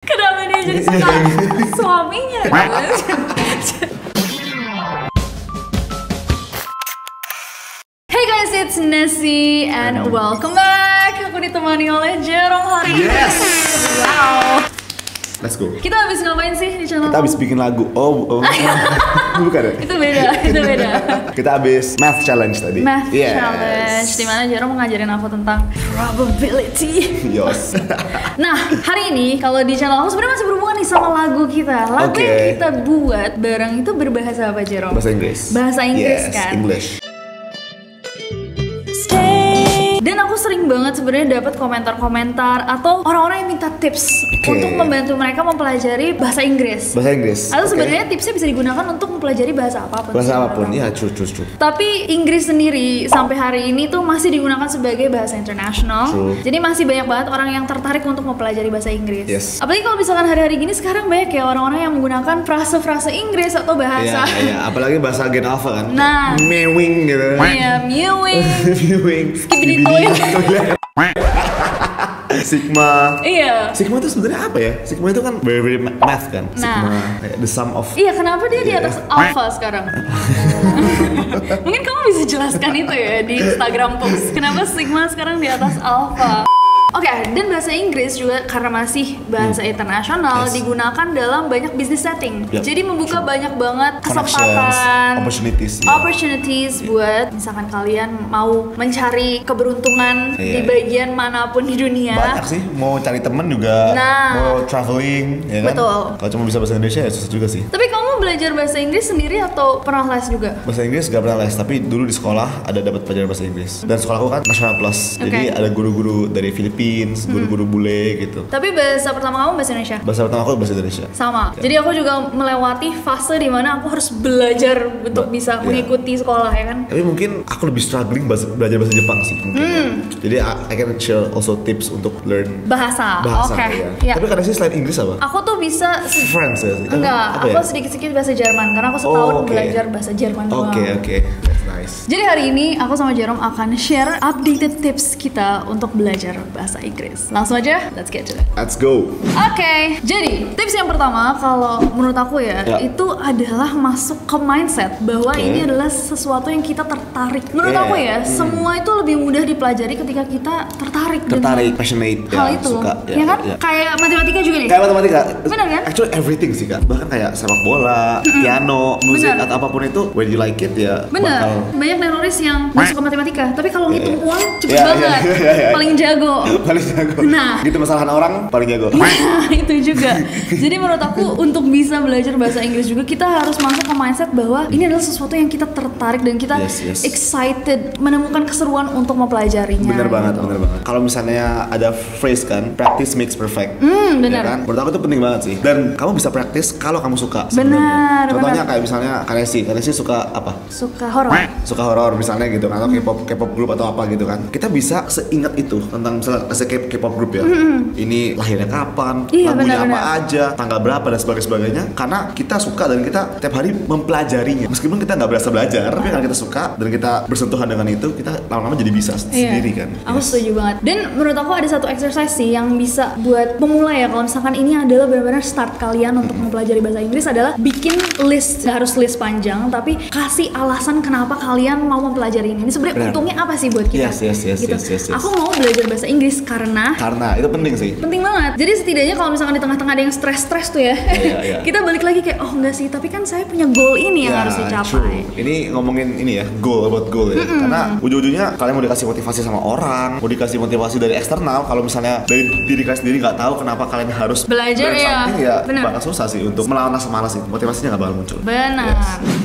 Kenapa dia jadi suka suaminya? Hey guys, it's Nessie and welcome back. Aku ditemani oleh Jerome hari ini. Yes. Wow. Let's go. Kita habis ngapain sih di channel? Kita habis bikin lagu. Bukan ya? Itu beda. Kita habis math challenge tadi. Math challenge, dimana Jerome ngajarin aku tentang probability. Yos. Nah, hari ini kalau di channel aku sebenarnya masih berhubungan nih sama lagu kita. Lagu yang kita buat bareng itu berbahasa apa, Jerome? Bahasa Inggris. Bahasa Inggris yes, kan? English. Dan aku sering banget sebenarnya dapat komentar-komentar atau orang-orang yang minta tips untuk membantu mereka mempelajari bahasa Inggris. Bahasa Inggris. Atau sebenarnya tipsnya bisa digunakan untuk mempelajari bahasa apapun. Bahasa apapun, ya true. Tapi Inggris sendiri sampai hari ini tuh masih digunakan sebagai bahasa internasional. Jadi masih banyak banget orang yang tertarik untuk mempelajari bahasa Inggris. Yes. Apalagi kalau misalkan hari-hari gini sekarang banyak ya orang-orang yang menggunakan frase-frase Inggris atau bahasa. Iya. Apalagi bahasa Gen Alpha kan. Nah. Mewing gitu. Iya, mewing. Mewing. Skibidi Sigma. Iya. Sigma itu sebenarnya apa ya? Sigma itu kan very math kan. Sigma, the sum of. Iya, kenapa dia di atas alpha sekarang? Mungkin kamu bisa jelaskan itu ya di Instagram post. Kenapa Sigma sekarang di atas alpha? Oke, dan bahasa Inggris juga karena masih bahasa internasional digunakan dalam banyak business setting. Jadi membuka banyak banget kesempatan, opportunities buat misalkan kalian mau mencari keberuntungan di bagian manapun di dunia. Banyak sih, mau cari temen juga, mau traveling, ya kan? Betul. Kalau cuma bisa bahasa Indonesia ya susah juga sih. Tapi kamu belajar bahasa Inggris sendiri atau pernah les juga? Bahasa Inggris gak pernah les, tapi dulu di sekolah ada dapat pelajaran bahasa Inggris. Dan sekolahku kan National Plus, jadi ada guru-guru dari Filipina, guru-guru bule gitu. Tapi bahasa pertama kamu bahasa Indonesia? Bahasa pertama aku bahasa Indonesia. Sama. Jadi aku juga melewati fase di mana aku harus belajar untuk bisa mengikuti sekolah ya kan. Tapi mungkin aku lebih struggling belajar bahasa Jepang sih mungkin. Jadi I can share also tips untuk learn bahasa. Ya. Tapi kadang sih selain Inggris apa? Aku tuh bisa French ya? Enggak, aku sedikit-sedikit bahasa Jerman karena aku setahun belajar bahasa Jerman doang. Oke. That's nice. Jadi hari ini aku sama Jerome akan share updated tips kita untuk belajar bahasa Inggris. Langsung aja, let's get to it. Let's go. Oke, jadi tips yang pertama kalau menurut aku ya, itu adalah masuk ke mindset bahwa ini adalah sesuatu yang kita tertarik. Menurut aku ya, semua itu lebih mudah dipelajari ketika kita tertarik passionate hal itu, suka, ya kan? Kayak matematika juga nih. Kayak matematika. Benar kan? Actually everything sih Kak. Bahkan kayak sepak bola, piano, musik atau apapun itu, when you like it ya. Bener. Banyak neuronis yang masuk ke matematika, tapi kalau ngitung uang cepet banget, paling jago. Nah, gitu masalahan orang paling jago. Itu juga. Jadi menurut aku untuk bisa belajar bahasa Inggris juga kita harus masuk ke mindset bahwa ini adalah sesuatu yang kita tertarik dan kita excited menemukan keseruan untuk mempelajarinya. Bener banget. Kalau misalnya ada phrase kan, practice makes perfect. Bener. Ya kan? Menurut aku itu penting banget sih. Dan kamu bisa practice kalau kamu suka. Benar. Contohnya kayak misalnya Kanesi suka apa? Suka horor misalnya gitu kan, atau K-pop group atau apa gitu kan. Kita bisa seingat itu tentang misalnya K-pop group ya. Ini lahirnya kapan, lagunya apa aja, tanggal berapa dan sebagainya. Karena kita suka dan kita tiap hari mempelajarinya. Meskipun kita nggak berasa belajar, tapi karena kita suka dan kita bersentuhan dengan itu, kita lama-lama jadi bisa sendiri kan. Aku setuju banget. Dan menurut aku ada satu exercise sih yang bisa buat pemula ya. Kalau misalkan ini adalah benar-benar start kalian untuk mempelajari bahasa Inggris adalah bikin list. Nggak harus list panjang, tapi kasih alasan kenapa kalian mau mempelajari ini. Ini sebenarnya untungnya apa sih buat kita? Yes. Aku mau belajar bahasa Inggris karena itu penting sih. Penting banget. Jadi setidaknya kalau misalkan di tengah-tengah ada yang stres tuh ya, kita balik lagi kayak enggak sih, tapi kan saya punya goal ini yang harus dicapai. Ini ngomongin ini ya, goal ya. Karena ujung-ujungnya kalian mau dikasih motivasi sama orang, mau dikasih motivasi dari eksternal. Kalau misalnya dari diri kalian sendiri nggak tahu kenapa kalian harus belajar bakal susah sih untuk melawan rasa malas itu. Motivasinya nggak bakal muncul. Benar.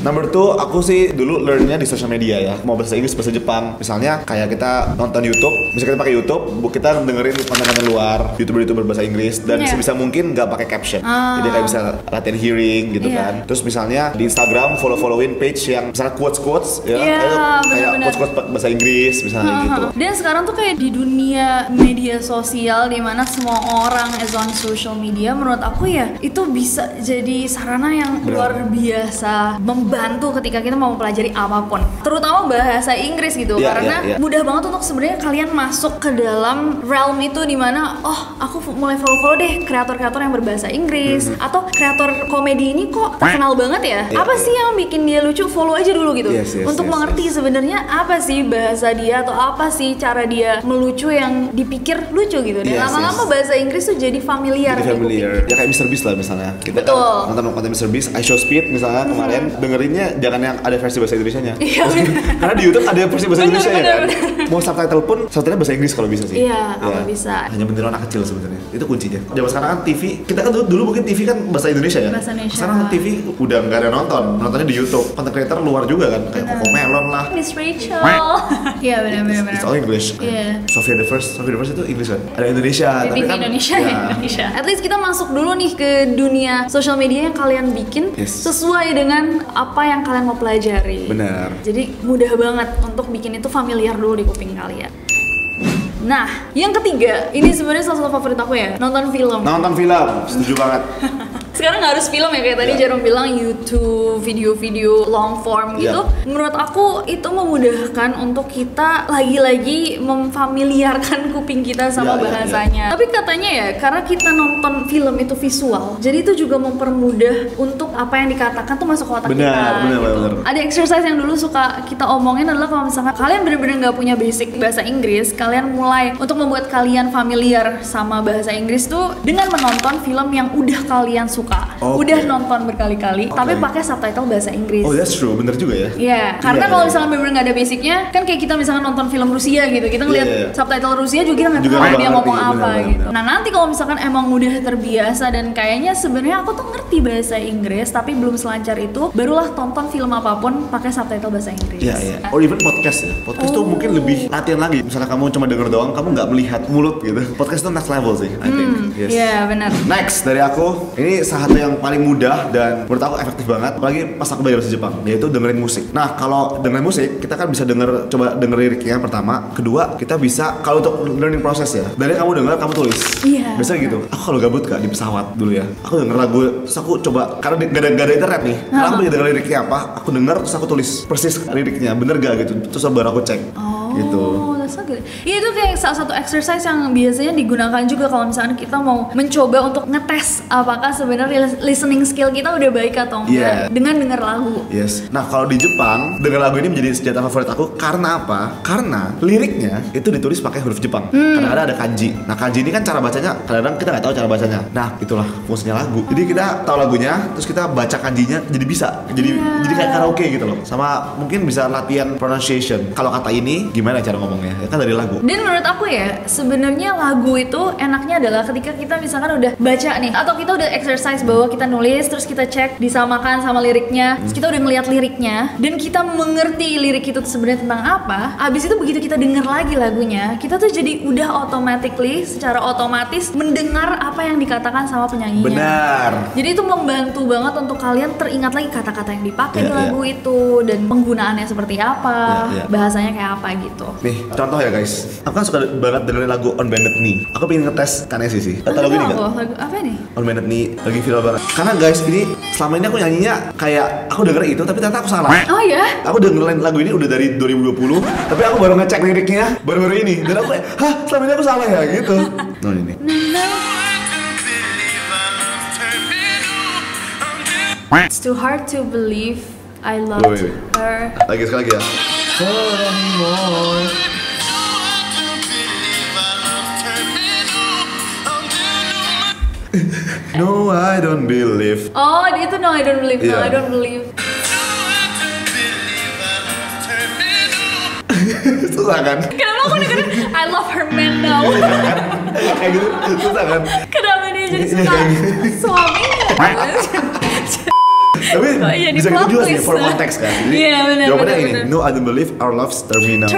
Number 2, aku sih dulu learnnya di social media ya. Mau bahasa Inggris, bahasa Jepang. Misalnya kayak kita nonton YouTube, misalnya kita pakai YouTube, kita dengerin konten-konten luar, YouTuber bahasa Inggris dan sebisa mungkin nggak pakai caption. Jadi kayak bisa latihan hearing gitu kan. Terus misalnya di Instagram follow-followin page yang misalnya quotes ya, kayak quotes bahasa Inggris misalnya gitu. Dan sekarang tuh kayak di dunia media sosial di mana semua orang is on social media, menurut aku ya itu bisa jadi sarana yang luar biasa membantu ketika kita mau mempelajari apapun. terutama bahasa Inggris gitu, karena mudah banget untuk sebenarnya kalian masuk ke dalam realm itu dimana aku mulai follow deh kreator-kreator yang berbahasa Inggris atau kreator komedi ini kok terkenal banget ya. Apa sih yang bikin dia lucu? Follow aja dulu gitu untuk mengerti sebenarnya apa sih bahasa dia atau apa sih cara dia melucu yang dipikir lucu gitu. Dan lama-lama bahasa Inggris tuh jadi familiar. Ya kayak Mr. Beast lah misalnya. Kita kan nonton konten Mr. Beast, I Show Speed misalnya kemarin dengerinnya jangan yang ada versi bahasa Indonesianya. Karena di YouTube ada versi bahasa Indonesia ya kan. Mau subtitle pun subtitlenya bahasa Inggris kalau bisa sih. Iya, kalau bisa. Hanya bener anak kecil sebenarnya. Itu kuncinya. Zaman sekarang kan TV, kita kan dulu mungkin TV kan bahasa Indonesia ya. Bahasa Indonesia. Sekarang TV udah nggak ada nontonnya di YouTube. Content creator luar juga kan, kayak Coco Melon lah. Miss Rachel. Iya benar. It's all English. Sofia the First itu English kan. Ada Indonesia. Tapi kan Indonesia. At least kita masuk dulu nih ke dunia sosial media yang kalian bikin sesuai dengan apa yang kalian mau pelajari. Benar. Jadi mudah banget untuk bikin itu familiar dulu di kuping kalian. Nah, yang ketiga, ini sebenarnya salah satu favorit aku ya, nonton film. Setuju banget. Sekarang nggak harus film ya, kayak tadi Jerome bilang YouTube, video-video long form gitu. Menurut aku itu memudahkan untuk kita lagi-lagi memfamiliarkan kuping kita sama bahasanya. Tapi katanya ya, karena kita nonton film itu visual, jadi itu juga mempermudah untuk apa yang dikatakan tuh masuk ke otak kita. Benar. Ada exercise yang dulu suka kita omongin adalah kalau misalnya kalian benar-benar nggak punya basic bahasa Inggris, kalian mulai untuk membuat kalian familiar sama bahasa Inggris tuh dengan menonton film yang udah kalian suka. Udah nonton berkali-kali, tapi pakai subtitle bahasa Inggris. Oh, that's true, bener juga ya. Iya, karena kalau misalnya bener-bener nggak ada basicnya, kan kayak kita misalnya nonton film Rusia gitu, kita ngeliat subtitle Rusia juga kita nggak tahu dia ngomong apa gitu. Nah nanti kalau misalkan emang udah terbiasa dan kayaknya sebenarnya aku tuh ngerti bahasa Inggris, tapi belum selancar itu, barulah tonton film apapun pakai subtitle bahasa Inggris. Iya. Or even podcast ya. Podcast tuh mungkin lebih latihan lagi. Misalnya kamu cuma denger doang, kamu nggak melihat mulut gitu. Podcast tuh next level sih, I think. Iya benar. Next dari aku, ini salah satu yang paling mudah dan menurut aku efektif banget, apalagi pas aku belajar bahasa Jepang, yaitu dengerin musik. Nah kalau dengerin musik, kita kan bisa coba denger liriknya pertama, kedua kita bisa kalau untuk learning process ya, dari kamu denger kamu tulis. Biasanya gitu. Aku kalau gabut kak di pesawat dulu ya, aku denger lagu, terus aku coba karena gak ada internet nih, karena aku bisa denger liriknya apa, aku denger terus aku tulis persis liriknya, bener gak gitu, terus baru aku cek. Gitu. That's so good. Iya itu kayak salah satu exercise yang biasanya digunakan juga kalau misalnya kita mau mencoba untuk ngetes apakah sebenarnya listening skill kita udah baik atau enggak dengan denger lagu. Nah kalau di Jepang denger lagu ini menjadi senjata favorit aku karena apa? Karena liriknya itu ditulis pakai huruf Jepang. Kadang-kadang ada kanji. Nah kanji ini kan cara bacanya kadang-kadang kita nggak tahu cara bacanya. Nah itulah fungsinya lagu. Jadi kita tahu lagunya, terus kita baca kanjinya jadi bisa. Jadi kayak karaoke gitu loh. Sama mungkin bisa latihan pronunciation. Kalau kata ini gimana cara ngomongnya? Ya kan dari lagu. Dan menurut aku ya, sebenarnya lagu itu enaknya adalah ketika kita misalkan udah baca nih, atau kita udah exercise bahwa kita nulis, terus kita cek disamakan sama liriknya, terus kita udah ngeliat liriknya, dan kita mengerti lirik itu sebenarnya tentang apa. Abis itu begitu kita denger lagi lagunya, kita tuh jadi udah secara otomatis mendengar apa yang dikatakan sama penyanyinya. Benar. Jadi itu membantu banget untuk kalian teringat lagi kata-kata yang dipakai di lagu itu dan penggunaannya seperti apa, bahasanya kayak apa gitu. Nih, contoh ya guys, aku kan suka banget dengerin lagu On Bended Knee. Aku pengen ngetes Kanesi sih. Tahu lagu ini nggak? Lagu apa nih? On Bended Knee lagi viral banget. Karena guys, ini selama ini aku nyanyinya kayak aku denger itu, tapi ternyata aku salah. Oh ya? Aku dengerin lagu ini udah dari 2020, tapi aku baru ngecek liriknya baru-baru ini. Dan aku kayak, hah, selama ini aku salah ya gitu. Nah ini. It's too hard to believe I loved her. Lagi sekali lagi ya. No, I don't believe. Oh, itu No, I don't believe. No, I don't believe. Susah kan? Kenapa aku dengerin I love her man now? Kayak gitu, susah kan? Kenapa dia jadi suka suaminya? Tapi bisa gitu juga sih, for context kan. Jadi benar. jawabannya ini, no I don't believe our love's terminal.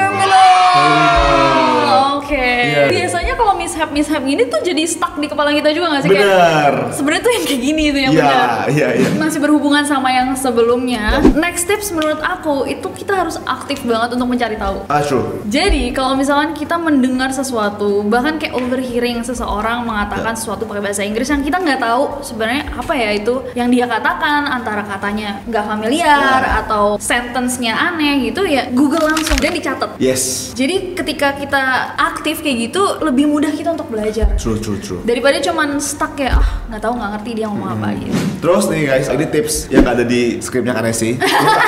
Oke. Oke. Biasanya kalau mishap gini tuh jadi stuck di kepala kita juga nggak sih? Bener. Sebenarnya tuh yang kayak gini tuh yang benar. Iya. Masih berhubungan sama yang sebelumnya. Next tips menurut aku itu kita harus aktif banget untuk mencari tahu. True. Jadi kalau misalkan kita mendengar sesuatu, bahkan kayak overhearing seseorang mengatakan sesuatu pakai bahasa Inggris yang kita nggak tahu sebenarnya apa ya itu yang dia katakan, antara katanya nggak familiar atau sentence-nya aneh gitu ya, Google langsung dan dicatat. Yes. Jadi ketika kita aktif kayak gitu lebih mudah kita untuk belajar. True. Daripada cuman stuck ya nggak tahu nggak ngerti dia ngomong apa gitu. Terus nih guys, ini tips yang nggak ada di skripnya kan sih.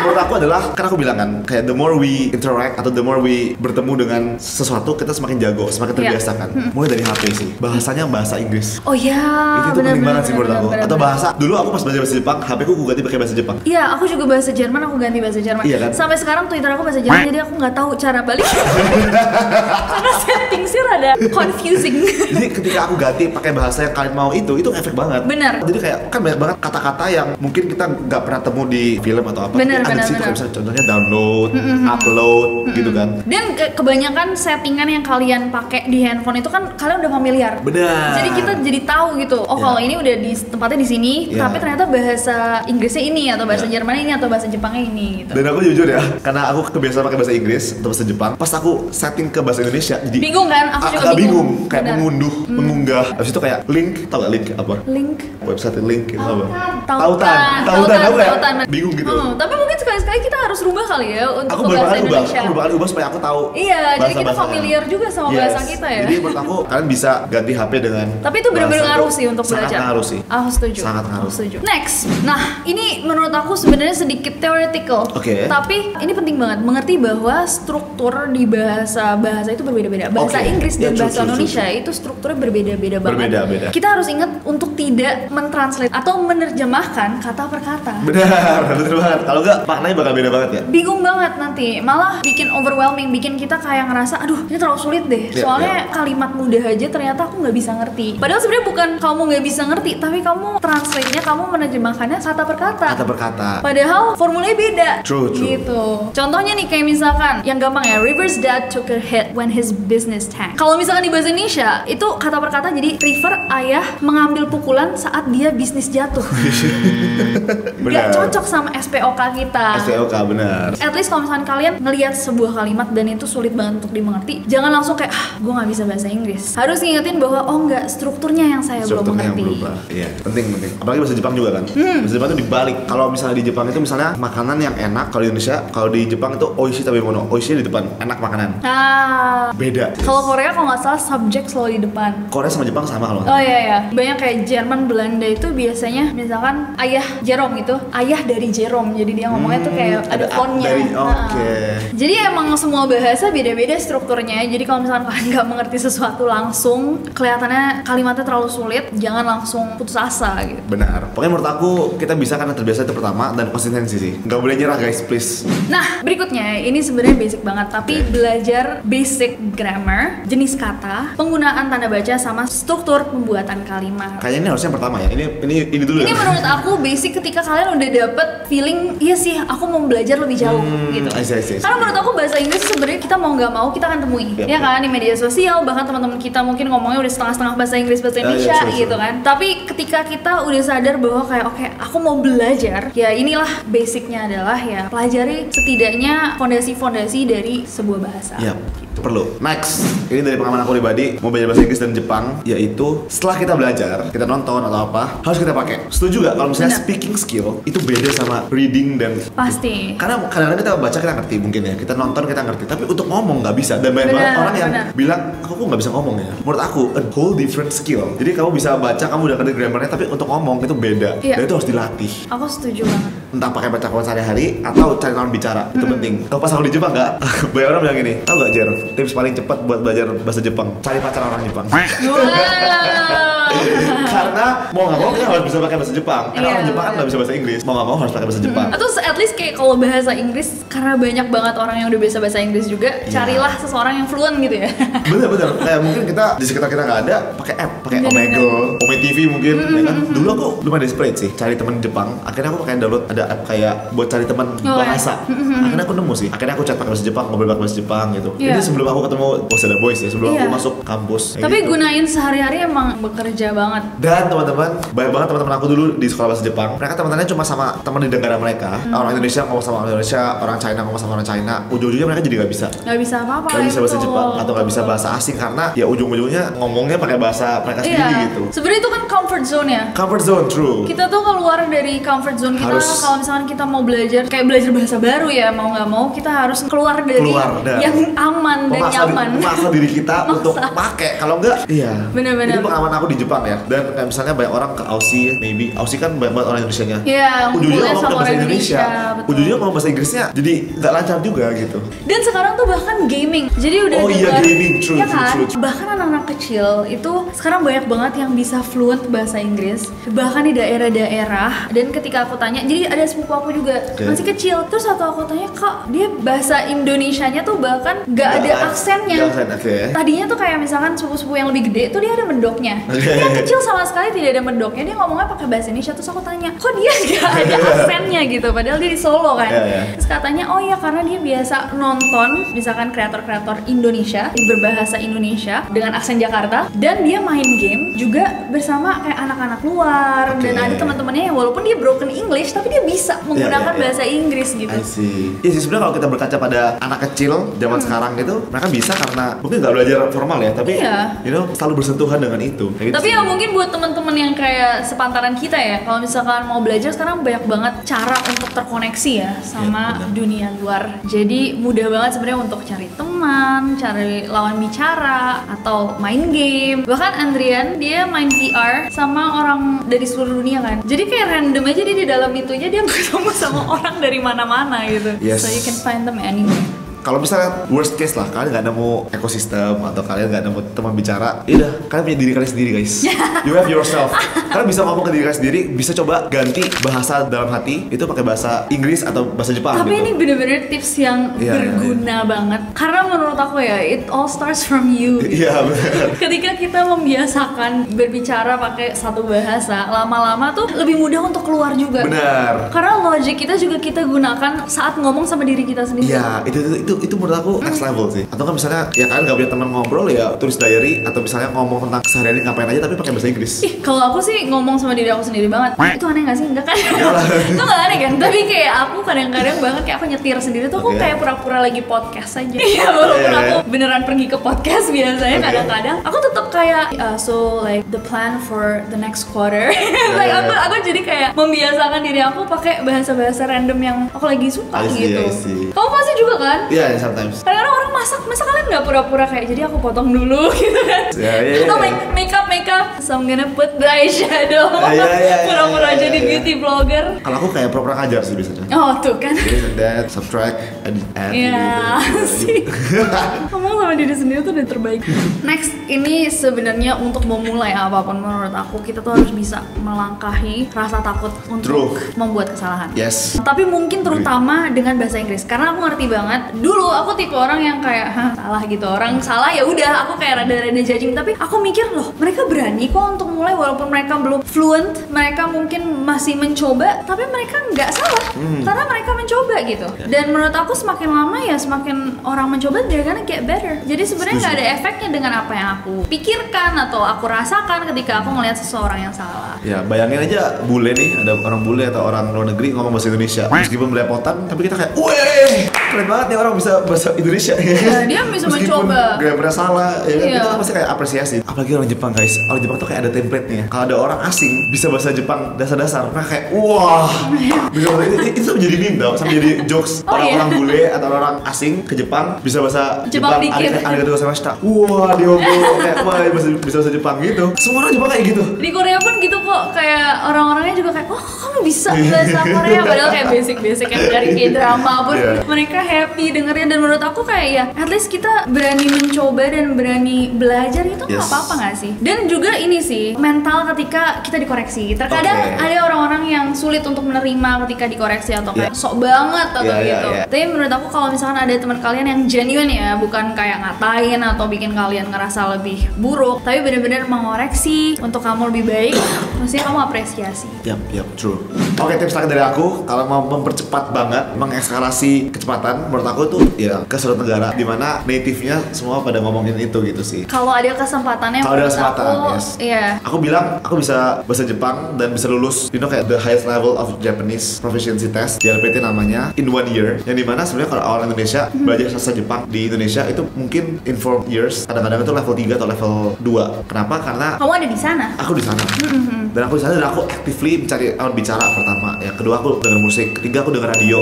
Menurut aku adalah, kan aku bilang kan, kayak the more we interact atau the more we bertemu dengan sesuatu, kita semakin jago, semakin terbiasa kan. Mulai dari HP sih, bahasanya bahasa Inggris. Oh ya. Itu penting banget sih menurut aku. Atau bahasa, dulu aku pas belajar bahasa Jepang, HP ku ganti pakai bahasa Jepang. Iya, aku juga bahasa Jerman, aku ganti bahasa Jerman. Iya kan? Sampai sekarang Twitter aku bahasa Jerman, jadi aku nggak tahu cara balik. Karena settingsnya rada confusing. Jadi ketika aku ganti pakai bahasa yang kalian mau itu efek banget. Benar. Jadi kayak kan banyak banget kata-kata yang mungkin kita nggak pernah temu di film atau apa. Benar. Ada sih kayak misalnya contohnya download, upload, gitu kan. Dan kebanyakan settingan yang kalian pakai di handphone itu kan kalian udah familiar. Benar. Jadi kita jadi tahu gitu. Oh kalau ini udah di tempatnya di sini, tapi ternyata bahasa Inggrisnya ini atau bahasa Jermannya ini atau bahasa Jepangnya ini gitu. Dan aku jujur ya, karena aku kebiasaan pakai bahasa Inggris atau bahasa Jepang, pas aku setting ke bahasa Indonesia jadi bingung kan? Aku juga bingung. Kayak mengunduh, mengunggah. Habis itu kayak link, tau gak link apa? Link. Website link itu apa? Tautan. Aku kayak bingung gitu. Tapi mungkin sekali-sekali kita harus rubah kali ya untuk Aku ke bahasa Indonesia. Aku bakal ubah supaya aku tahu. Iya, jadi kita familiar juga sama bahasa kita ya. Jadi menurut aku kalian bisa ganti HP dengan. Tapi itu benar-benar ngaruh sih untuk belajar. Sangat ngaruh sih. Aku setuju. Sangat ngaruh. Setuju. Next, nah ini menurut aku sebenarnya sedikit theoretical. Oke. Tapi ini penting banget mengerti bahwa struktur di bahasa itu berbeda-beda. Bahasa Inggris dan bahasa Indonesia itu strukturnya berbeda-beda banget. Berbeda-beda. Kita harus ingat untuk tidak mentranslate atau menerjemahkan kata per kata. Benar, betul banget. Kalau enggak maknanya bakal beda banget ya. Bingung banget nanti, malah bikin overwhelming, bikin kita kayak ngerasa aduh ini terlalu sulit deh. Soalnya kalimat mudah aja ternyata aku nggak bisa ngerti. Padahal sebenarnya bukan kamu nggak bisa ngerti, tapi kamu translate-nya, kamu menerjemahkannya kata per kata. Kata per kata. Padahal formulanya beda. True. Gitu. Contohnya nih kayak misalkan yang gampang ya, River's dad took a hit when his business tanked. Kalau misalkan di bahasa Indonesia itu kata per kata jadi River ayah mengambil pukulan saat dia bisnis jatuh. Gak cocok sama SPOK kita. SPOK benar. At least kalau misalkan kalian ngelihat sebuah kalimat dan itu sulit banget untuk dimengerti, jangan langsung kayak gue nggak bisa bahasa Inggris. Harus ngingetin bahwa oh enggak, strukturnya yang saya belum mengerti. Iya, penting. Apalagi bahasa Jepang juga kan. Bahasa Jepang itu dibalik. Kalau misalnya di Jepang itu misalnya makanan yang enak, kalau di Indonesia, kalau di Jepang itu oishi tabemono. Oishi di depan, enak makanan. Beda. Kalau Korea kalau nggak salah subjek selalu di depan. Korea sama Jepang sama kalau. Oh iya. Banyak kayak Jerman, Belanda itu biasanya misalkan ayah Jerome gitu, ayah dari Jerome. Jadi dia ngomongnya tuh kayak ada fontnya. Jadi emang semua bahasa beda-beda strukturnya. Jadi kalau misalkan kalian nggak mengerti sesuatu langsung, kelihatannya kalimatnya terlalu sulit, jangan langsung putus asa gitu. Benar. Pokoknya menurut aku kita bisa karena terbiasa itu pertama dan konsistensi sih. Nggak boleh nyerah guys, please. Nah berikutnya ini sebenarnya basic banget, tapi belajar basic grammar, jenis kata, penggunaan tanda baca sama struktur pembuatan kalimat. Kayaknya ini harusnya yang pertama ya. Ini dulu ya. Ini menurut aku basic ketika kalian udah dapet feeling, iya sih aku mau belajar lebih jauh gitu. Karena menurut aku bahasa Inggris sebenarnya kita mau nggak mau kita akan temui, ya kan, di media sosial, bahkan teman-teman kita mungkin ngomongnya udah setengah-setengah bahasa Inggris bahasa Indonesia gitu kan. Tapi ketika kita udah sadar bahwa kayak oke, aku mau belajar, ya inilah basicnya adalah ya pelajari setidaknya fondasi-fondasi dari sebuah bahasa. Perlu. Next, ini dari pengalaman aku pribadi mau belajar bahasa Inggris dan Jepang, yaitu setelah kita belajar, kita nonton atau apa, harus kita pakai. Setuju gak kalau misalnya speaking skill itu beda sama reading dan pasti. Karena kadang-kadang kita baca kita ngerti mungkin ya, kita nonton kita ngerti, tapi untuk ngomong nggak bisa. Dan banyak banget orang yang bilang aku kok nggak bisa ngomong ya. Menurut aku a whole different skill. Jadi kamu bisa baca, kamu udah ngerti grammarnya, tapi untuk ngomong itu beda. Dan itu harus dilatih. Aku setuju banget. Entah pakai bacaan sehari-hari atau cari lawan bicara, itu penting. Kalau pas aku di Jepang nggak, banyak orang bilang gini, tau gak Jer, tips paling cepat buat belajar bahasa Jepang, cari pacar orang Jepang. Karena mau nggak mau kita harus bisa pakai bahasa Jepang. Karena orang Jepang kan nggak bisa bahasa Inggris, mau nggak mau harus pakai bahasa Jepang. Atau at least kayak kalau bahasa Inggris, karena banyak banget orang yang udah bisa bahasa Inggris juga, carilah seseorang yang fluent gitu ya. Bener. Kayak mungkin kita di sekitar kita nggak ada, pakai app, pakai Omegle, Ome TV mungkin. Ya kan? Dulu aku lumayan desperate sih cari teman Jepang. Akhirnya aku pakai download ada app kayak buat cari teman bahasa. Akhirnya aku nemu sih. Akhirnya aku chat pakai bahasa Jepang, ngobrol pakai bahasa Jepang gitu. Jadi sebelum aku ketemu Waseda Boys ya sebelum aku masuk kampus. Tapi gitu. gunain sehari-hari emang bekerja banget. Dan teman-teman, banyak banget teman-teman aku dulu di sekolah bahasa Jepang. Mereka teman-temannya cuma sama teman di negara mereka. Orang Indonesia ngomong sama orang Indonesia, orang China ngomong sama orang China. Ujung-ujungnya mereka jadi nggak bisa. Nggak bisa apa-apa. Nggak bisa bahasa Jepang atau nggak bisa bahasa asing karena ya ujung-ujungnya ngomongnya pakai bahasa mereka sendiri gitu. Sebenarnya itu kan comfort zone ya. Comfort zone, true. Kita tuh keluar dari comfort zone kita kalau misalkan kita mau belajar kayak belajar bahasa baru ya, mau nggak mau kita harus keluar dari yang aman dan nyaman. Memaksa diri kita untuk pakai, kalau enggak iya. Bener-bener. Ini pengalaman aku di Jepang ya. Dan kayak misalnya banyak orang ke Aussie, maybe Aussie kan banyak banget orang Indonesianya. Iya, ujungnya ngomong bahasa Indonesia. Ujungnya ngomong bahasa Inggrisnya jadi nggak lancar juga gitu. Dan sekarang tuh bahkan gaming. Jadi udah gaming, true, ya kan? true. Bahkan anak-anak kecil itu sekarang banyak banget yang bisa fluent bahasa Inggris. Bahkan di daerah-daerah. Dan ketika aku tanya, jadi ada sepupu aku juga masih kecil. Terus aku tanya, "Kak, dia bahasa Indonesianya tuh bahkan nggak ada aksennya." Tadinya tuh kayak misalkan sepupu-sepupu yang lebih gede tuh dia ada mendoknya. Dia kecil sama sekali tidak ada mendoknya. Dia ngomongnya pakai bahasa Indonesia. Terus aku tanya, "Kok dia nggak ada aksennya gitu?" Padahal dia di Solo kan. Terus katanya, "Oh ya karena dia biasa nonton misalkan kreator-kreator Indonesia berbahasa Indonesia dengan aksen Jakarta, dan dia main game juga bersama kayak anak-anak luar dan ada teman-temannya yang walaupun dia broken English tapi dia bisa menggunakan bahasa Inggris gitu." I see. Iya sih, sebenarnya kalau kita berkaca pada anak kecil zaman sekarang gitu, mereka bisa karena mungkin nggak belajar formal ya, tapi selalu bersentuhan dengan itu. Gitu tapi ya mungkin buat teman-teman yang kayak sepantaran kita ya, kalau misalkan mau belajar sekarang banyak banget cara untuk terkoneksi ya sama dunia luar. Jadi mudah banget sebenarnya untuk cari teman, cari lawan bicara atau main game. Bahkan Andrian dia main VR sama orang dari seluruh dunia kan. Jadi kayak random aja dia di dalam itunya dia ketemu sama orang dari mana-mana gitu. So you can find them anywhere. Kalau misalnya worst case lah, kalian nggak nemu ekosistem atau kalian nggak nemu teman bicara, ya udah, kalian punya diri kalian sendiri guys. You have yourself. Kalian bisa ngomong ke diri kalian sendiri, bisa coba ganti bahasa dalam hati itu pakai bahasa Inggris atau bahasa Jepang. Tapi gitu. ini bener-bener tips yang berguna banget. Karena menurut aku ya, it all starts from you. Iya benar. Ketika kita membiasakan berbicara pakai satu bahasa, lama-lama tuh lebih mudah untuk keluar juga. Benar. Karena logic kita juga kita gunakan saat ngomong sama diri kita sendiri. Iya, itu menurut aku next level sih. Atau kan misalnya ya kalian gak punya teman ngobrol ya tulis diary, atau misalnya ngomong tentang sehari-hari ngapain aja tapi pakai bahasa Inggris. Kalau aku sih ngomong sama diri aku sendiri banget. Itu aneh gak sih? Enggak kan? Itu gak aneh kan? Tapi kayak aku kadang-kadang banget kayak aku nyetir sendiri tuh aku kayak pura-pura lagi podcast aja. Iya, walaupun aku beneran pergi ke podcast biasanya kadang-kadang aku tetap kayak so like the plan for the next quarter. Like aku jadi kayak membiasakan diri aku pakai bahasa-bahasa random yang aku lagi suka gitu. Kamu pasti juga kan? Iya, sometimes. Kadang-kadang orang masa kalian nggak pura-pura kayak jadi aku potong dulu gitu kan? Atau make up, so I'm gonna put the eyeshadow. Pura-pura jadi beauty blogger. Kalau aku kayak pura-pura ngajar sih biasanya. Oh tuh kan. That subtract, add. Iya sih. Ngomong sama diri sendiri tuh udah terbaik. Next, ini sebenarnya untuk memulai apapun menurut aku kita tuh harus bisa melangkahi rasa takut untuk membuat kesalahan. Yes. Tapi mungkin terutama dengan bahasa Inggris karena aku ngerti banget. Dulu aku tipe orang yang kayak salah gitu, orang salah ya udah aku kayak rada-rada judging, tapi aku mikir loh mereka berani kok untuk mulai walaupun mereka belum fluent, mereka mungkin masih mencoba, tapi mereka nggak salah karena mereka mencoba gitu. Dan menurut aku semakin lama ya semakin orang mencoba they're gonna get better. Jadi sebenarnya nggak ada efeknya dengan apa yang aku pikirkan atau aku rasakan ketika aku ngelihat seseorang yang salah. Ya bayangin aja bule nih, ada orang bule atau orang luar negeri ngomong bahasa Indonesia meskipun belepotan, tapi kita kayak weh keren banget nih orang bisa bahasa Indonesia. Ya, dia bisa mencoba. Grammarnya salah, ya kan? Kita pasti kayak apresiasi. Apalagi orang Jepang guys, orang Jepang tuh kayak ada template-nya. Kalau ada orang asing bisa bahasa Jepang dasar-dasar, mereka kayak wah, itu menjadi meme tau, sama jadi jokes orang-orang bule atau orang asing ke Jepang bisa bahasa Jepang. Ada gozaimashita. Wah, dia ngomong kayak wah bisa bahasa Jepang gitu. Semua orang Jepang kayak gitu. Di Korea pun gitu kok, kayak orang-orangnya juga kayak wah kamu bisa bahasa Korea, padahal kayak basic yang dari K-drama pun mereka happy dengerin. Dan menurut aku kayak ya at least kita berani mencoba dan berani belajar itu nggak apa-apa nggak sih. Dan juga ini sih, mental ketika kita dikoreksi. Terkadang ada orang-orang yang sulit untuk menerima ketika dikoreksi atau kayak sok banget atau gitu. Tapi menurut aku kalau misalkan ada teman kalian yang genuine ya, bukan kayak ngatain atau bikin kalian ngerasa lebih buruk, tapi benar-benar mengoreksi untuk kamu lebih baik, mestinya kamu apresiasi. Yap, true. Oke, tips terakhir dari aku, kalau mau mempercepat banget, mengekskalasi kecepatan, menurut aku tuh ya ke suatu negara dimana native-nya semua pada ngomongin itu gitu sih. Kalau ada kesempatannya, kalau ada kesempatan, iya. Aku bilang aku bisa bahasa Jepang dan bisa lulus, kayak the highest level of Japanese proficiency test, JLPT namanya, in 1 year. Yang dimana sebenarnya kalau orang Indonesia belajar bahasa Jepang di Indonesia itu mungkin in 4 years, kadang-kadang itu level 3 atau level 2. Kenapa? Karena kamu ada di sana. Aku di sana. Dan aku di sana dan aku actively mencari lawan bicara pertama. Ya kedua aku denger musik, ketiga aku denger radio,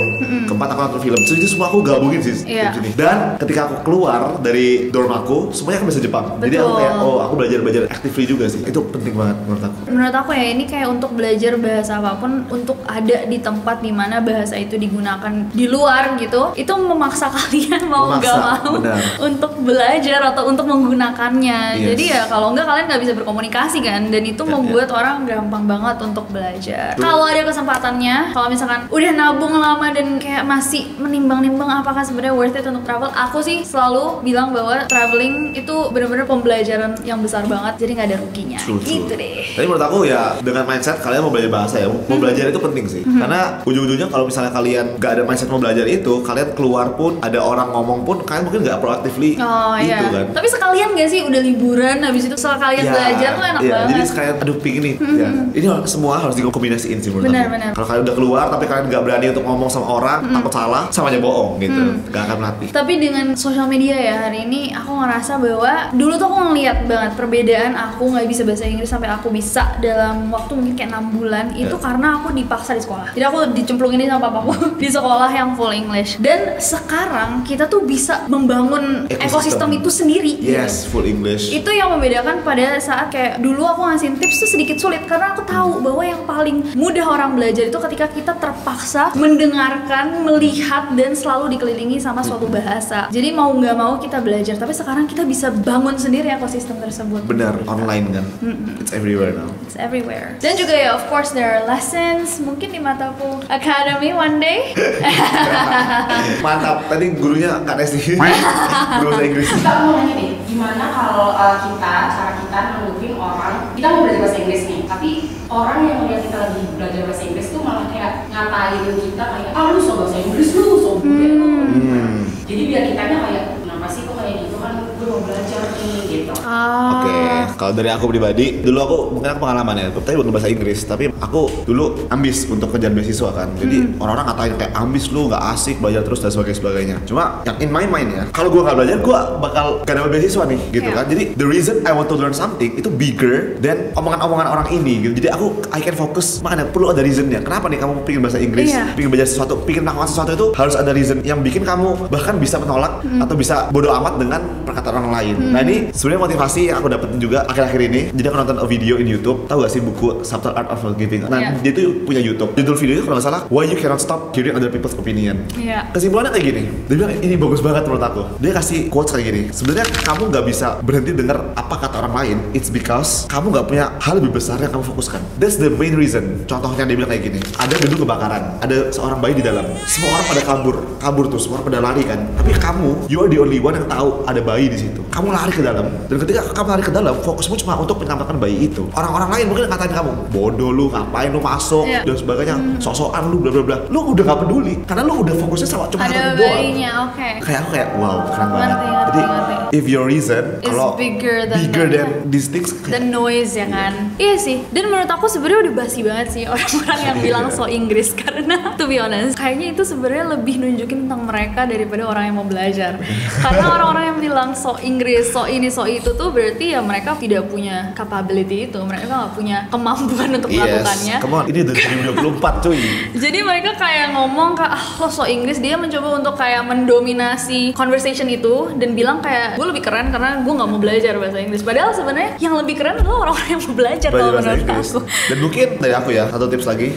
keempat aku nonton film. Jadi semua aku gabungin sih sini. Dan ketika aku keluar dari dorm aku, semuanya kan bahasa Jepang. Jadi aku kayak aku belajar actively juga sih. Itu penting banget menurut aku. Menurut aku ya ini kayak untuk belajar bahasa apapun, untuk ada di tempat dimana bahasa itu digunakan di luar gitu, itu memaksa kalian mau nggak mau untuk belajar atau untuk menggunakannya. Jadi ya kalau nggak kalian nggak bisa berkomunikasi kan, dan itu membuat orang gampang banget untuk belajar. Kalau ada kesempatannya, kalau misalkan udah nabung lama dan kayak masih menimbang-nimbang apakah sebenarnya worth it untuk travel, aku sih selalu bilang bahwa traveling itu benar-benar pembelajaran yang besar banget, jadi nggak ada ruginya. Gitu deh. Tapi menurut aku ya dengan mindset kalian mau belajar bahasa ya, mau belajar itu penting sih. Karena ujung-ujungnya kalau misalnya kalian nggak ada mindset mau belajar itu, kalian keluar pun ada orang ngomong pun kalian mungkin nggak proactively gitu kan. Tapi sekalian gak sih udah liburan habis itu sekalian belajar tuh enak banget. Jadi sekalian aduh pingin nih. Ini semua harus dikombinasiin sih menurut aku. Benar. Kalau kalian udah keluar tapi kalian nggak berani untuk ngomong sama orang, takut salah, sama aja bohong gitu. Gak akan melatih. Tapi dengan sosial media ya hari ini aku ngerasa bahwa dulu tuh aku ngeliat banget perbedaan aku nggak bisa bahasa Inggris sampai aku bisa dalam waktu mungkin kayak 6 bulan itu karena aku dipaksa di sekolah. Jadi aku dicemplungin sama papaku di sekolah yang full English. Dan sekarang kita tuh bisa membangun ekosistem itu sendiri. Yes, full English. Itu yang membedakan pada saat kayak dulu aku ngasih tips tuh sedikit sulit karena aku tahu bahwa yang paling mudah orang belajar itu ketika kita terpaksa mendengarkan, melihat dan selalu dikelilingi sama suatu bahasa. Jadi mau nggak mau kita belajar, tapi sekarang kita bisa bangun sendiri ekosistem tersebut. Benar, online kan. It's everywhere now. It's everywhere. Dan juga ya of course there are lessons mungkin di Matapu Academy one day. Mantap, tadi gurunya Kak Nesti. Guru bahasa Inggris. Kita mau nanya nih, gimana kalau cara kita nanggepin orang, kita mau belajar bahasa Inggris nih, tapi orang yang melihat kita lagi belajar bahasa Inggris tuh malah kayak ngatain kita kayak, lu so bahasa Inggris lu, so jadi biar kitanya kayak, kenapa sih kok kayak gitu kan, gue mau belajar nih gitu. Oke, kalau dari aku pribadi, dulu aku mungkin aku pengalaman ya, tapi bukan bahasa Inggris, tapi aku dulu ambis untuk kejar beasiswa kan. Jadi orang-orang ngatain kayak ambis lu, nggak asik belajar terus dan sebagainya. Cuma yang in my mind ya, kalau gue nggak belajar, gue bakal gak dapat beasiswa nih, gitu kan. Jadi the reason I want to learn something itu bigger than omongan-omongan orang ini, gitu. Jadi I can focus, makanya perlu ada reasonnya. Kenapa nih kamu pengen bahasa Inggris, pengen belajar sesuatu, pengen melakukan sesuatu itu harus ada reason yang bikin kamu bahkan bisa menolak atau bisa bodo amat dengan perkataan orang lain. Nah ini sebenarnya motivasi yang aku dapetin juga akhir-akhir ini. Jadi aku nonton video in YouTube, tahu gak sih buku Subtle Art of Forgiving? Nah dia tuh punya YouTube. Judul videonya kalau nggak salah Why You Cannot Stop Hearing Other People's Opinion. Kesimpulannya kayak gini. Dia bilang ini bagus banget menurut aku. Dia kasih quotes kayak gini. Sebenarnya kamu nggak bisa berhenti dengar apa kata orang lain. It's because kamu nggak punya hal lebih besar yang kamu fokuskan. That's the main reason. Contohnya dia bilang kayak gini. Ada gedung kebakaran. Ada seorang bayi di dalam. Semua orang pada kabur tuh. Semua orang pada lari kan. Tapi kamu, you are the only one yang tahu ada bayi di situ. Kamu lari ke dalam. Dan ketika kamu lari ke dalam, fokusmu cuma untuk menyelamatkan bayi itu. Orang-orang lain mungkin ngatain kamu, bodoh lu, ngapain lu masuk dan sebagainya, sok-sokan lu, bla bla bla. Lu udah gak peduli karena lu udah fokusnya sama cuma ada satu doang. Kayak aku kayak wow, keren banget. Jadi if your reason kalau bigger than these things, the noise ya kan. Iya sih. Dan menurut aku sebenarnya udah basi banget sih orang-orang yang bilang so Inggris, karena to be honest kayaknya itu sebenarnya lebih nunjukin tentang mereka daripada orang yang mau belajar. Karena orang-orang yang bilang so Inggris, so ini, so itu tuh berarti ya mereka tidak punya capability itu, mereka nggak punya kemampuan untuk melakukannya. Come on, ini udah 2024 cuy. Jadi mereka kayak ngomong lo so Inggris, dia mencoba untuk kayak mendominasi conversation itu dan bilang kayak gue lebih keren karena gue nggak mau belajar bahasa Inggris. Padahal sebenarnya yang lebih keren adalah orang-orang yang mau belajar kalau menurut aku. Dan mungkin dari aku ya, satu tips lagi,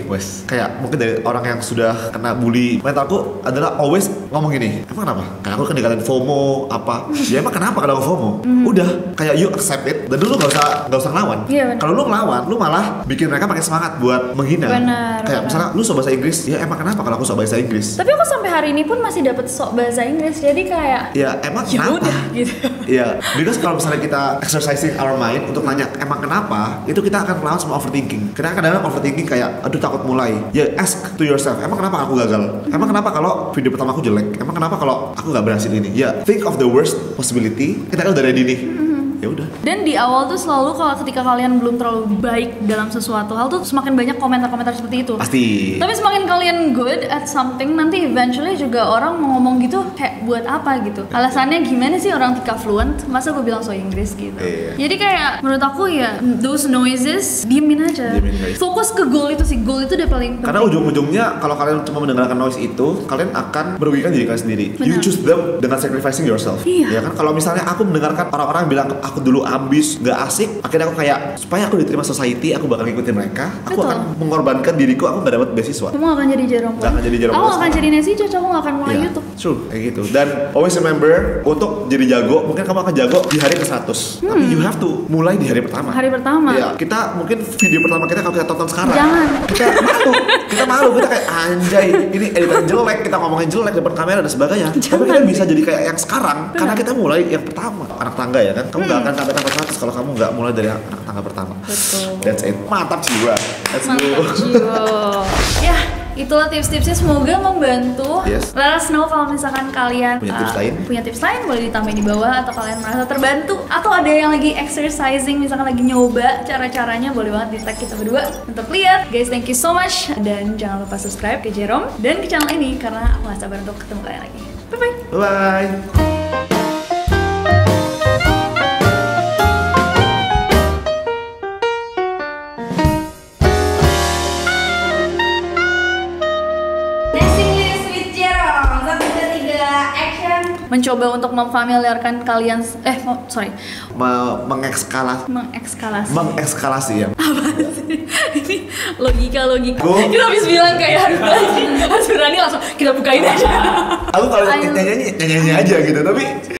kayak mungkin dari orang yang sudah kena bully, mentalku adalah always ngomong gini, emang kenapa? Kayak aku kan dikatain FOMO apa? Ya emang kenapa kalau FOMO? Udah, kayak you accept it dan lu nggak usah ngelawan. Iya, benar. Kalau lu ngelawan, lu malah bikin mereka makin semangat buat menghina. Benar, Kayak benar. misalnya lu sok bahasa Inggris, ya emang kenapa kalau aku sok bahasa Inggris? Tapi aku sampai hari ini pun masih dapet sok bahasa Inggris, jadi kayak Ya emang ya kenapa? udah gitu. Iya, because kalau misalnya kita exercising our mind untuk nanya emang kenapa, itu kita akan melawan sama overthinking. Karena kadang-kadang overthinking kayak, aduh takut mulai. Ya ask to yourself, emang kenapa aku gagal? Emang kenapa kalau video pertama aku jelek? Emang kenapa kalau aku nggak berhasil ini? Ya think of the worst possibility. Kita kan udah ready nih. Ya udah. Dan di awal tuh selalu kalau ketika kalian belum terlalu baik dalam sesuatu hal tuh semakin banyak komentar-komentar seperti itu. Pasti. Tapi semakin kalian good at something, nanti eventually juga orang mau ngomong gitu kayak buat apa gitu. Alasannya gimana sih orang tika fluent, masa gue bilang so Inggris gitu. Iya. Jadi kayak menurut aku ya those noises diemin aja. Diemin aja. Fokus ke goal itu sih, goal itu udah paling penting. Karena ujung-ujungnya kalau kalian cuma mendengarkan noise itu, kalian akan merugikan diri kalian sendiri. You Benar. choose them dengan sacrificing yourself. Iya. Ya kan, kalau misalnya aku mendengarkan orang-orang bilang aku dulu ambis, nggak asik, akhirnya aku kayak supaya aku diterima society, aku bakal ngikutin mereka. Aku Betul. akan mengorbankan diriku, aku nggak dapat beasiswa. Kamu gak akan jadi Jerome Nggak akan jadi Jerome Aku Paul gak akan sekarang. jadi Nancy Josh, aku gak akan mulai Iya, YouTube. true, kayak gitu. Dan always remember, untuk jadi jago, mungkin kamu akan jago di hari ke-100. Tapi you have to mulai di hari pertama. Hari pertama. Iya, kita mungkin video pertama kita kalau kita tonton sekarang. Jangan. Kita malu, kita kayak anjay, ini editan jelek, kita ngomongin jelek depan kamera dan sebagainya. Tapi Jangan. kita bisa jadi kayak yang sekarang karena kita mulai yang pertama. Anak tangga ya kan, kamu nggak akan sampai sampai 100 kalau kamu nggak mulai dari anak tangga pertama. Betul. That's it. Mantap jiwa. Let's go. Mantap jiwa. Ya, itulah tips-tipsnya, semoga membantu. Yes. Let us know kalau misalkan kalian Punya tips lain? punya tips lain, boleh ditambahin di bawah, atau kalian merasa terbantu, atau ada yang lagi exercising, misalkan lagi nyoba cara-caranya, boleh banget di tag kita berdua untuk lihat. Guys, thank you so much, dan jangan lupa subscribe ke Jerome dan ke channel ini karena aku gak sabar untuk ketemu kalian lagi. Bye bye. Bye. English with Jerome. 1, 2, 3, action. Mencoba untuk memfamiliarkan kalian, mengekskalasi. Mengekskalasi ya. Ini logika. Gua- Kita habis bilang kayak harus berani langsung kita bukain aja. Aku kalau nyanyi aja gitu, tapi